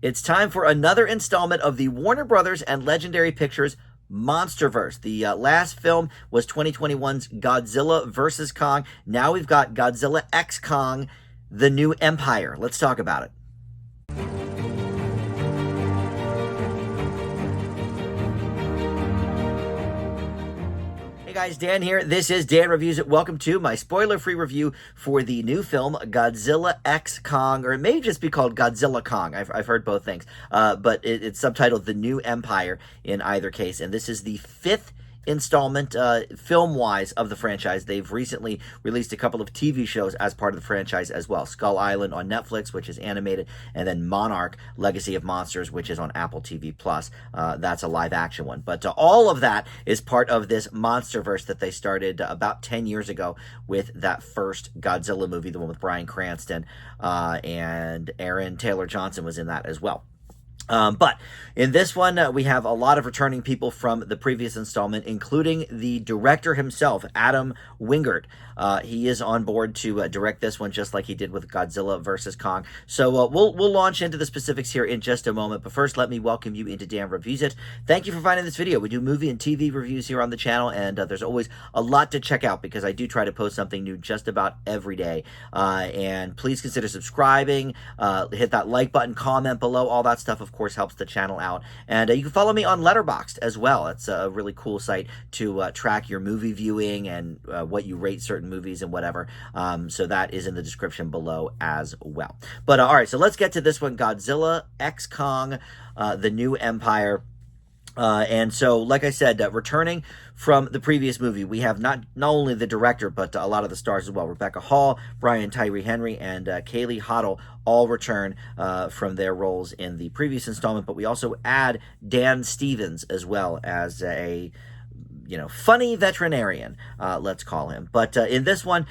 It's time for another installment of the Warner Brothers and Legendary Pictures Monsterverse. The last film was 2021's Godzilla vs. Kong. Now we've got Godzilla X Kong, The New Empire. Let's talk about it. Hey guys, Dan here. This is Dan Reviews It. Welcome to my spoiler-free review for the new film Godzilla X Kong, or it may just be called Godzilla Kong. I've heard both things, but it's subtitled The New Empire in either case, and this is the fifth installment film-wise of the franchise. They've recently released a couple of TV shows as part of the franchise as well. Skull Island on Netflix, which is animated, and then Monarch, Legacy of Monsters, which is on Apple TV+. That's a live-action one. But all of that is part of this Monsterverse that they started about 10 years ago with that first Godzilla movie, the one with Bryan Cranston, and Aaron Taylor Johnson was in that as well. But in this one, we have a lot of returning people from the previous installment, including the director himself, Adam Wingard. He is on board to direct this one, just like he did with Godzilla vs. Kong. So we'll launch into the specifics here in just a moment. But first, let me welcome you into Dan Reviews It. Thank you for finding this video. We do movie and TV reviews here on the channel, and there's always a lot to check out because I do try to post something new just about every day. And please consider subscribing, hit that like button, comment below, all that stuff, of course, helps the channel out. And you can follow me on Letterboxd as well. It's a really cool site to track your movie viewing and what you rate certain movies and whatever. So that is in the description below as well. But all right, so let's get to this one, Godzilla X Kong, The New Empire. And so, like I said, returning from the previous movie, we have not only the director, but a lot of the stars as well. Rebecca Hall, Brian Tyree Henry, and Kaylee Hoddle all return from their roles in the previous installment. But we also add Dan Stevens as well as a, funny veterinarian, let's call him. But in this one,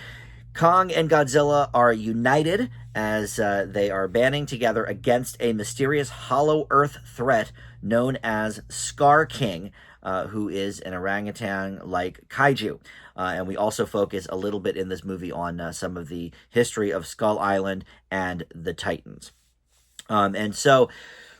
Kong and Godzilla are united as they are banding together against a mysterious Hollow Earth threat known as Scar King, who is an orangutan-like kaiju. And we also focus a little bit in this movie on some of the history of Skull Island and the Titans. And so,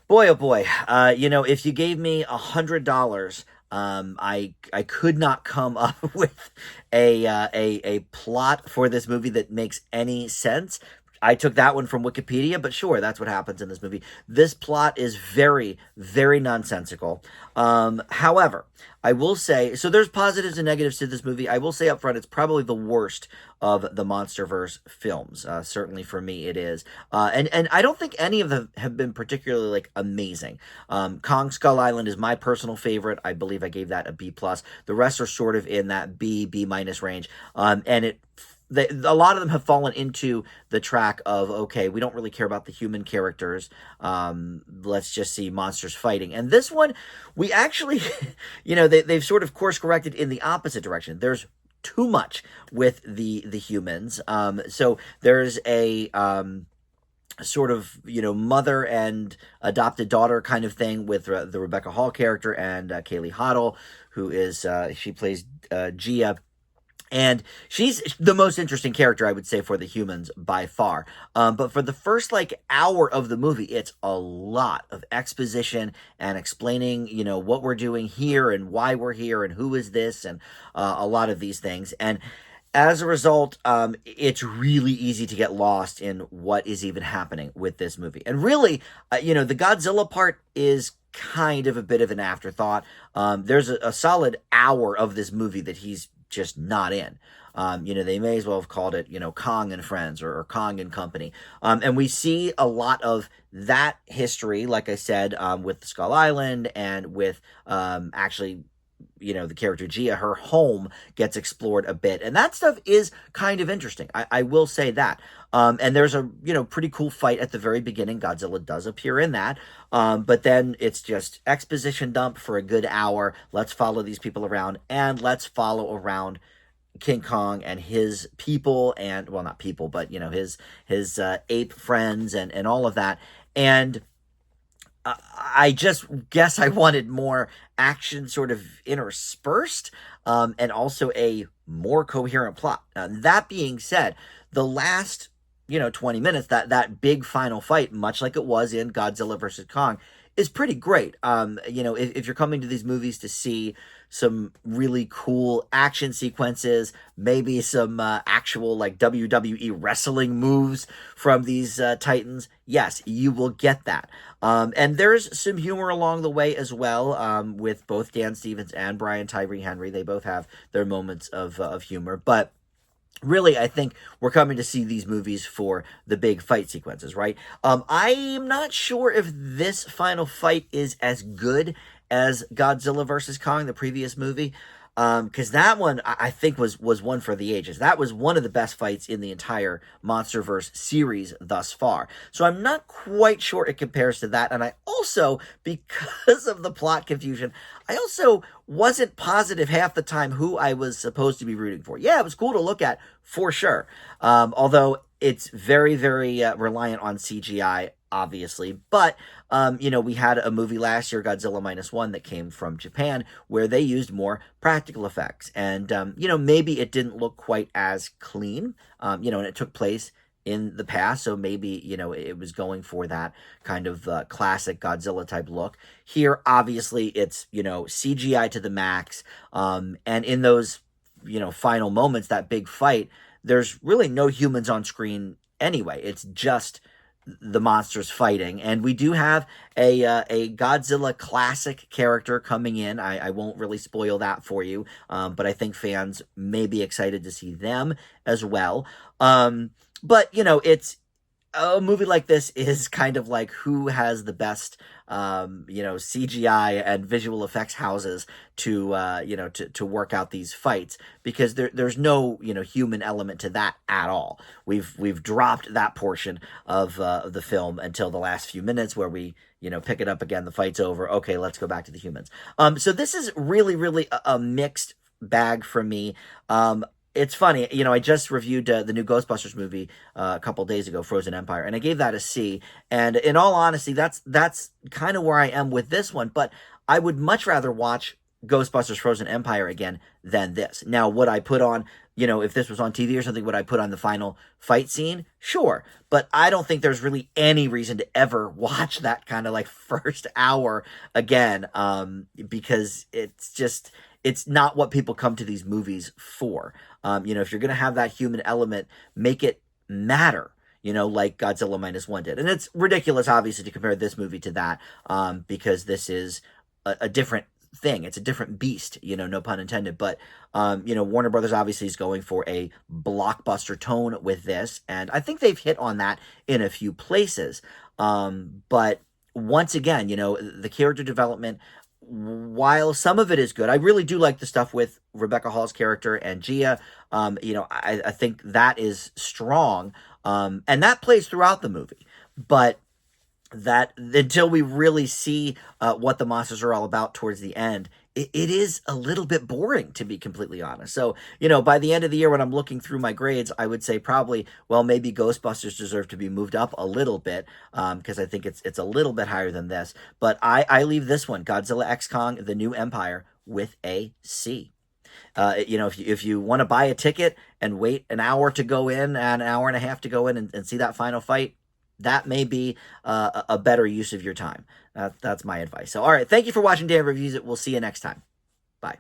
boy, oh boy, if you gave me $100, I could not come up with a plot for this movie that makes any sense. I took that one from Wikipedia, but sure, that's what happens in this movie. This plot is very, very nonsensical. However, I will say, so there's positives and negatives to this movie. I will say up front, it's probably the worst of the Monsterverse films. Certainly for me, it is. And I don't think any of them have been particularly, amazing. Kong Skull Island is my personal favorite. I believe I gave that a B+. The rest are sort of in that B- range. And a lot of them have fallen into the track of, okay, we don't really care about the human characters. Let's just see monsters fighting. And this one, we actually, they've sort of course corrected in the opposite direction. There's too much with the humans. So there's a sort of, mother and adopted daughter kind of thing with the Rebecca Hall character and Kaylee Hoddle, who is, she plays Gia. And she's the most interesting character, I would say, for the humans by far. But for the first, hour of the movie, it's a lot of exposition and explaining, what we're doing here and why we're here and who is this and a lot of these things. And as a result, it's really easy to get lost in what is even happening with this movie. And really, the Godzilla part is kind of a bit of an afterthought. There's a solid hour of this movie that he's just not in. They may as well have called it, Kong and Friends or Kong and Company. And we see a lot of that history, like I said, with Skull Island and with actually, the character Gia, her home gets explored a bit. And that stuff is kind of interesting. I will say that. And there's a, pretty cool fight at the very beginning. Godzilla does appear in that. But then it's just exposition dump for a good hour. Let's follow these people around and let's follow around King Kong and his people and, well, not people, but, his ape friends and all of that. And I just guess I wanted more action sort of interspersed, and also a more coherent plot. That being said, the last 20 minutes, that big final fight, much like it was in Godzilla versus Kong, is pretty great. If you're coming to these movies to see some really cool action sequences, maybe some actual like WWE wrestling moves from these Titans, yes, you will get that. And there's some humor along the way as well, with both Dan Stevens and Brian Tyree Henry. They both have their moments of humor, but really, I think we're coming to see these movies for the big fight sequences, right? I'm not sure if this final fight is as good as Godzilla versus Kong, the previous movie, because that one I think was one for the ages. That was one of the best fights in the entire Monsterverse series thus far. So I'm not quite sure it compares to that. And I also, because of the plot confusion, I also wasn't positive half the time who I was supposed to be rooting for. Yeah, it was cool to look at for sure. Although it's very, very reliant on CGI, obviously. But, we had a movie last year, Godzilla Minus One, that came from Japan, where they used more practical effects. And, maybe it didn't look quite as clean, and it took place in the past, so maybe, it was going for that kind of classic Godzilla type look. Here, obviously, it's, CGI to the max, and in those, final moments, that big fight, there's really no humans on screen anyway. It's just the monsters fighting, and we do have a Godzilla classic character coming in. I won't really spoil that for you, but I think fans may be excited to see them as well. But it's a movie like this is kind of like who has the best, CGI and visual effects houses to, to work out these fights, because there's no, human element to that at all. We've dropped that portion of the film until the last few minutes where we, pick it up again. The fight's over. Okay, let's go back to the humans. So this is really, really a mixed bag for me. It's funny, I just reviewed the new Ghostbusters movie a couple days ago, Frozen Empire, and I gave that a C. And in all honesty, that's kind of where I am with this one. But I would much rather watch Ghostbusters Frozen Empire again than this. Now, would I put on, if this was on TV or something, would I put on the final fight scene? Sure. But I don't think there's really any reason to ever watch that kind of like first hour again, because it's not what people come to these movies for. If you're going to have that human element, make it matter, like Godzilla Minus One did. And it's ridiculous, obviously, to compare this movie to that, because this is a different thing. It's a different beast, no pun intended. But, Warner Brothers obviously is going for a blockbuster tone with this. And I think they've hit on that in a few places. But once again, the character development, while some of it is good, I really do like the stuff with Rebecca Hall's character and Gia. I think that is strong, and that plays throughout the movie. But that until we really see what the monsters are all about towards the end, it is a little bit boring, to be completely honest. So, by the end of the year, when I'm looking through my grades, I would say probably, well, maybe Ghostbusters deserve to be moved up a little bit, because I think it's a little bit higher than this. But I leave this one, Godzilla X Kong, The New Empire, with a C. If you want to buy a ticket and wait an hour to go in, and an hour and a half to go in and see that final fight, that may be a better use of your time. That's my advice. So, all right. Thank you for watching Dan Reviews It. We'll see you next time. Bye.